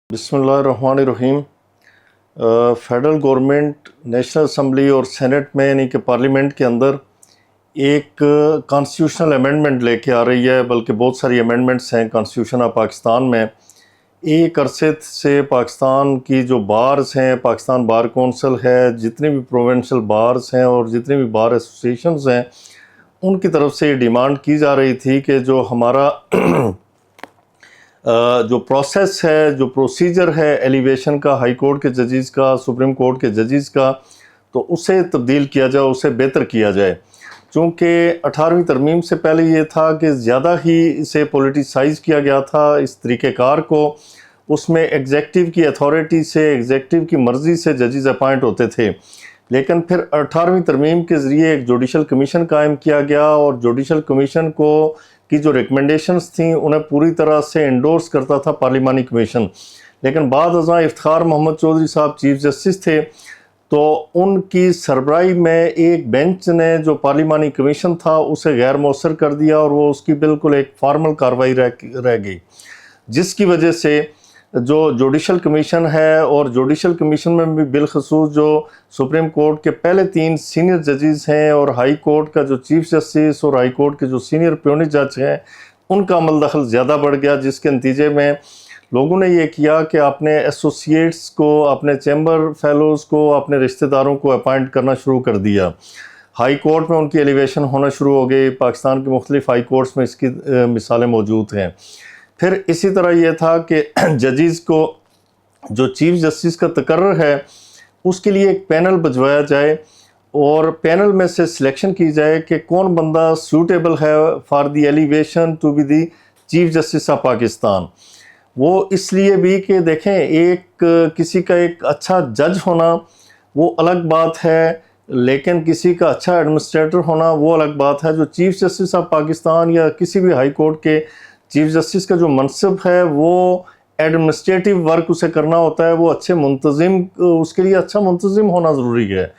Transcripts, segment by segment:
बिस्मिल्लाहिर्रहमानिर्रहीम। Federal government national assembly और senate में यानी कि पार्लियामेंट के अंदर एक कॉन्स्टिट्यूशनल अमेंडमेंट लेके आ रही है, बल्कि बहुत सारी अमेंडमेंट्स हैं कॉन्स्टिट्यूशन ऑफ पाकिस्तान में। एक अरसे से पाकिस्तान की जो बार्स हैं, पाकिस्तान बार कौंसिल है, जितने भी प्रोविंशियल बार्स हैं और जितने भी बार एसोसिएशंस हैं, उनकी तरफ से डिमांड की जा रही थी कि जो हमारा जो प्रोसेस है, जो प्रोसीजर है एलिवेशन का हाई कोर्ट के जजेस का, सुप्रीम कोर्ट के जजेस का, तो उसे तब्दील किया जाए, उसे बेहतर किया जाए। चूँकि 18वीं तरमीम से पहले ये था कि ज़्यादा ही इसे पॉलिटिसाइज़ किया गया था इस तरीक़ेकार को। उसमें एग्जेक्टिव की अथॉरिटी से, एग्जेक्टिव की मर्ज़ी से जजेस अपॉइंट होते थे। लेकिन फिर 18वीं तरमीम के ज़रिए एक जुडिशल कमीशन कायम किया गया और जुडिशल कमीशन को की जो रिकमेंडेशंस थी उन्हें पूरी तरह से इंडोर्स करता था पार्लिमानी कमीशन। लेकिन बाद अज़ां इफ्तिखार मोहम्मद चौधरी साहब चीफ जस्टिस थे, तो उनकी सरबराही में एक बेंच ने जो पार्लिमानी कमीशन था उसे गैर मौसर कर दिया और वो उसकी बिल्कुल एक फॉर्मल कार्रवाई रह गई, जिसकी वजह से जो जुडिशल कमीशन है, और जुडिशल कमीशन में भी बिलखसूस जो सुप्रीम कोर्ट के पहले 3 सीनियर जजेस हैं और हाई कोर्ट का जो चीफ जस्टिस और हाई कोर्ट के जो सीनियर प्योनी जज हैं, उनका अमल दखल ज़्यादा बढ़ गया, जिसके नतीजे में लोगों ने ये किया कि अपने एसोसिएट्स को, अपने चैम्बर फेलोज़ को, अपने रिश्तेदारों को अपॉइंट करना शुरू कर दिया। हाई कोर्ट में उनकी एलिवेशन होना शुरू हो गई। पाकिस्तान के मुख्तलिफ हाई कोर्ट्स में इसकी मिसालें मौजूद हैं। फिर इसी तरह ये था कि जजेस को जो चीफ जस्टिस का तकर्रर है उसके लिए एक पैनल भिजवाया जाए और पैनल में से सिलेक्शन की जाए कि कौन बंदा सूटेबल है for the elevation to be the chief justice of Pakistan. वो इसलिए भी कि देखें, एक किसी का एक अच्छा जज होना वो अलग बात है, लेकिन किसी का अच्छा एडमिनिस्ट्रेटर होना वो अलग बात है। जो चीफ जस्टिस ऑफ पाकिस्तान या किसी भी हाई कोर्ट के चीफ जस्टिस का जो मनसब है वो एडमिनिस्ट्रेटिव वर्क उसे करना होता है, वो अच्छे मुंतज़िम, उसके लिए अच्छा मुंतज़िम होना ज़रूरी है।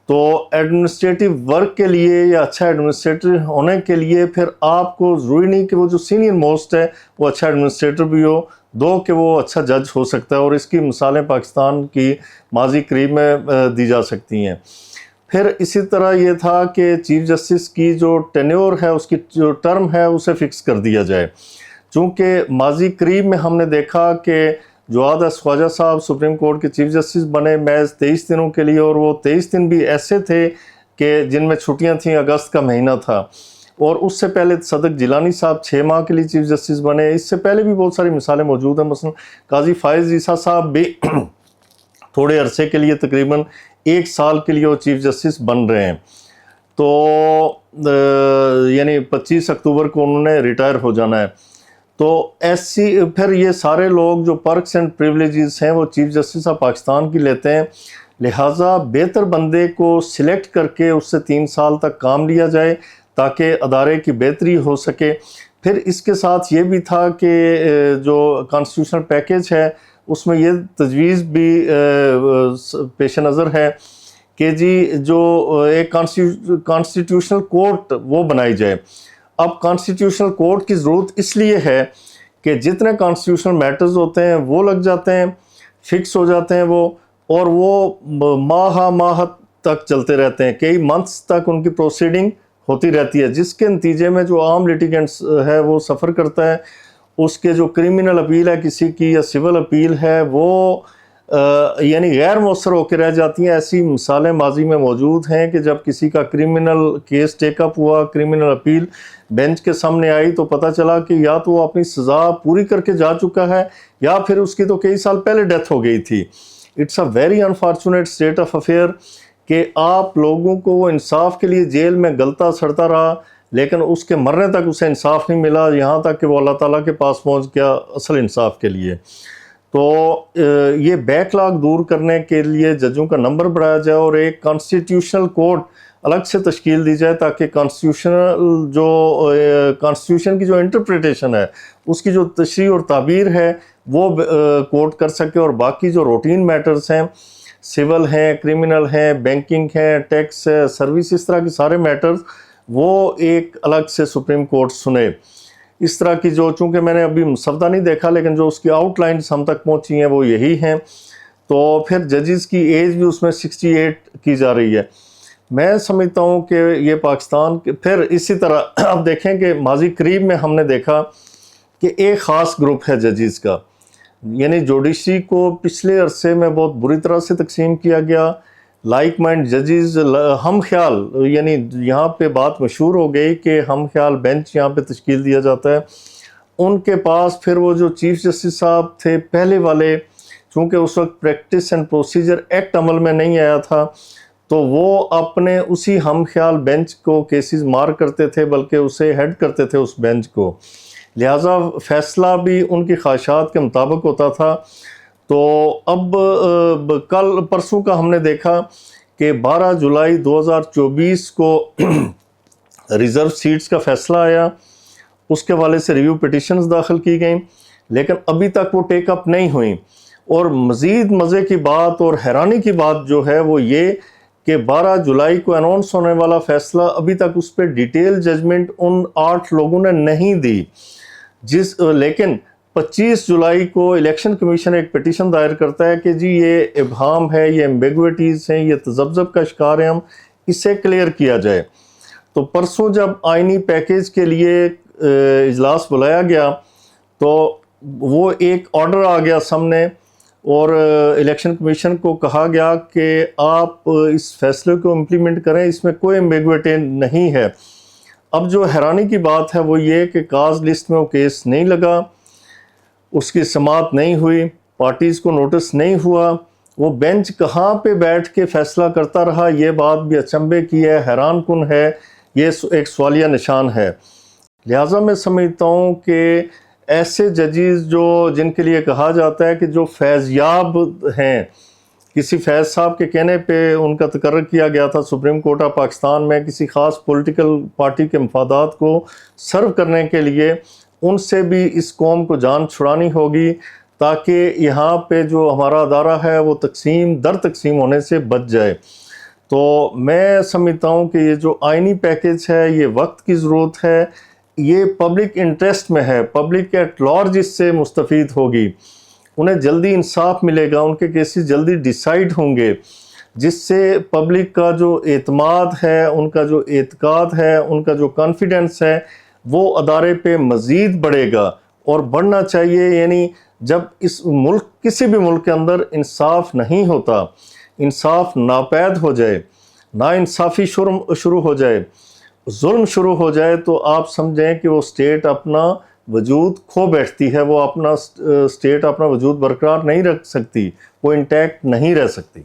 तो एडमिनिस्ट्रेटिव वर्क के लिए या अच्छा एडमिनिस्ट्रेटर होने के लिए फिर आपको ज़रूरी नहीं कि वो जो सीनियर मोस्ट है वो अच्छा एडमिनिस्ट्रेटर भी हो, दो कि वो अच्छा जज हो सकता है। और इसकी मिसालें पाकिस्तान की माजी करीब में दी जा सकती हैं। फिर इसी तरह ये था कि चीफ जस्टिस की जो टेन्योर है, उसकी जो टर्म है, उसे फिक्स कर दिया जाए। चूँकि माजी करीब में हमने देखा कि जवाद ख्वाजा साहब सुप्रीम कोर्ट के चीफ जस्टिस बने महज 23 दिनों के लिए, और वो 23 दिन भी ऐसे थे कि जिनमें छुट्टियां थीं, अगस्त का महीना था। और उससे पहले सदक जिलानी साहब 6 माह के लिए चीफ जस्टिस बने। इससे पहले भी बहुत सारी मिसालें मौजूद हैं। मसलन काजी फायज़ ईसा साहब भी थोड़े अरसे के लिए, तकरीबन 1 साल के लिए वो चीफ जस्टिस बन रहे हैं। तो यानी 25 अक्टूबर को उन्होंने रिटायर हो जाना है। तो ऐसी फिर ये सारे लोग जो पर्क्स एंड प्रिविलेजेस हैं वो चीफ जस्टिस ऑफ पाकिस्तान की लेते हैं। लिहाजा बेहतर बंदे को सिलेक्ट करके उससे 3 साल तक काम लिया जाए ताकि अदारे की बेहतरी हो सके। फिर इसके साथ ये भी था कि जो कॉन्स्टिट्यूशनल पैकेज है उसमें ये तजवीज़ भी पेश नज़र है कि जी जो एक कॉन्स्टिट्यूशनल कोर्ट वो बनाई जाए। अब कॉन्स्टिट्यूशनल कोर्ट की ज़रूरत इसलिए है कि जितने कॉन्स्टिट्यूशनल मैटर्स होते हैं वो लग जाते हैं, फिक्स हो जाते हैं वो, और वो माह तक चलते रहते हैं। कई मंथ्स तक उनकी प्रोसीडिंग होती रहती है, जिसके नतीजे में जो आम लिटिगेंट्स है वो सफ़र करता है। उसके जो क्रिमिनल अपील है किसी की या सिविल अपील है वो यानी गैर मौसर होकर रह जाती हैं। ऐसी मिसालें माजी में मौजूद हैं कि जब किसी का क्रिमिनल केस टेकअप हुआ, क्रिमिनल अपील बेंच के सामने आई, तो पता चला कि या तो वो अपनी सज़ा पूरी करके जा चुका है या फिर उसकी तो कई साल पहले डेथ हो गई थी। It's a very unfortunate state of affair कि आप लोगों को वो इंसाफ के लिए जेल में गलता सड़ता रहा, लेकिन उसके मरने तक उसे इंसाफ नहीं मिला, यहाँ तक कि वो अल्लाह ताला के पास पहुँच गया असल इंसाफ के लिए। तो ये बैकलॉग दूर करने के लिए जजों का नंबर बढ़ाया जाए और एक कॉन्स्टिट्यूशनल कोर्ट अलग से तश्कील दी जाए ताकि कॉन्स्टिट्यूशन की जो इंटरप्रिटेशन है उसकी जो तशरीह और ताबीर है वो कोर्ट कर सके, और बाकी जो रूटीन मैटर्स हैं, सिविल हैं, क्रिमिनल हैं, बैंकिंग है, टैक्स है, सर्विस, इस तरह के सारे मैटर्स वो एक अलग से सुप्रीम कोर्ट सुने। इस तरह की जो, चूँकि मैंने अभी मसवदा नहीं देखा लेकिन जो उसकी आउटलाइंस हम तक पहुँची हैं वो यही हैं। तो फिर जजेस की एज भी उसमें 68 की जा रही है। मैं समझता हूँ कि ये पाकिस्तान के, फिर इसी तरह अब देखें कि माजी करीब में हमने देखा कि एक ख़ास ग्रुप है जजेस का, यानी जुडिशरी को पिछले अरसे में बहुत बुरी तरह से तकसीम किया गया। लाइक माइंड जजेस, हम ख्याल, यानी यहाँ पे बात मशहूर हो गई कि हम ख्याल बेंच यहाँ पे तश्कील दिया जाता है। उनके पास फिर वो जो चीफ जस्टिस साहब थे पहले वाले, चूँकि उस वक्त प्रैक्टिस एंड प्रोसीजर एक्ट अमल में नहीं आया था, तो वो अपने उसी हम ख्याल बेंच को केसेस मार करते थे, बल्कि उसे हेड करते थे उस बेंच को। लिहाजा फ़ैसला भी उनकी ख्वाहिशात के मुताबिक होता था। तो अब कल परसों का हमने देखा कि 12 जुलाई 2024 को रिज़र्व सीट्स का फ़ैसला आया, उसके हवाले से रिव्यू पिटिशन्स दाखिल की गई, लेकिन अभी तक वो टेक अप नहीं हुई। और मज़ीद मज़े की बात और हैरानी की बात जो है वो ये कि 12 जुलाई को अनाउंस होने वाला फ़ैसला अभी तक उस पर डिटेल जजमेंट उन 8 लोगों ने नहीं दी। लेकिन 25 जुलाई को इलेक्शन कमीशन एक पिटीशन दायर करता है कि जी ये इबहाम है, ये एम्बिगुइटीज़ हैं, ये तजब्ज़ब का शिकार है, हम इसे क्लियर किया जाए। तो परसों जब आइनी पैकेज के लिए इजलास बुलाया गया तो वो एक ऑर्डर आ गया सामने, और इलेक्शन कमीशन को कहा गया कि आप इस फैसले को इम्प्लीमेंट करें, इसमें कोई एम्बिगुइटी नहीं है। अब जो हैरानी की बात है वो ये कि काज लिस्ट में वो केस नहीं लगा, उसकी समाअत नहीं हुई, पार्टीज़ को नोटिस नहीं हुआ, वो बेंच कहाँ पे बैठ के फ़ैसला करता रहा, ये बात भी अचंभे की है, हैरान कुन है, ये एक सवालिया निशान है। लिहाजा मैं समझता हूँ कि ऐसे जजेस जो, जिनके लिए कहा जाता है कि जो फैज़याब हैं, किसी फैज़ साहब के कहने पे उनका तकर्रर किया गया था सुप्रीम कोर्ट ऑफ पाकिस्तान में किसी ख़ास पॉलिटिकल पार्टी के मफादात को सर्व करने के लिए, उनसे भी इस कौम को जान छुड़ानी होगी ताकि यहाँ पे जो हमारा अदारा है वो तकसीम दर तकसीम होने से बच जाए। तो मैं समझता हूँ कि ये जो आइनी पैकेज है ये वक्त की ज़रूरत है, ये पब्लिक इंटरेस्ट में है, पब्लिक एट लार्ज इससे मुस्तफ़ीद होगी, उन्हें जल्दी इंसाफ मिलेगा, उनके केसेस जल्दी डिसाइड होंगे, जिससे पब्लिक का जो एतमाद है, उनका जो एतकाद है, उनका जो कॉन्फिडेंस है वो अदारे पे मज़ीद बढ़ेगा और बढ़ना चाहिए। यानी जब इस मुल्क, किसी भी मुल्क के अंदर इंसाफ नहीं होता, इंसाफ नापैद हो जाए, नाइंसाफ़ी शुरू हो जाए, जुल्म शुरू हो जाए, तो आप समझें कि वो स्टेट अपना वजूद खो बैठती है, वो अपना स्टेट अपना वजूद बरकरार नहीं रख सकती, वो इंटैक्ट नहीं रह सकती।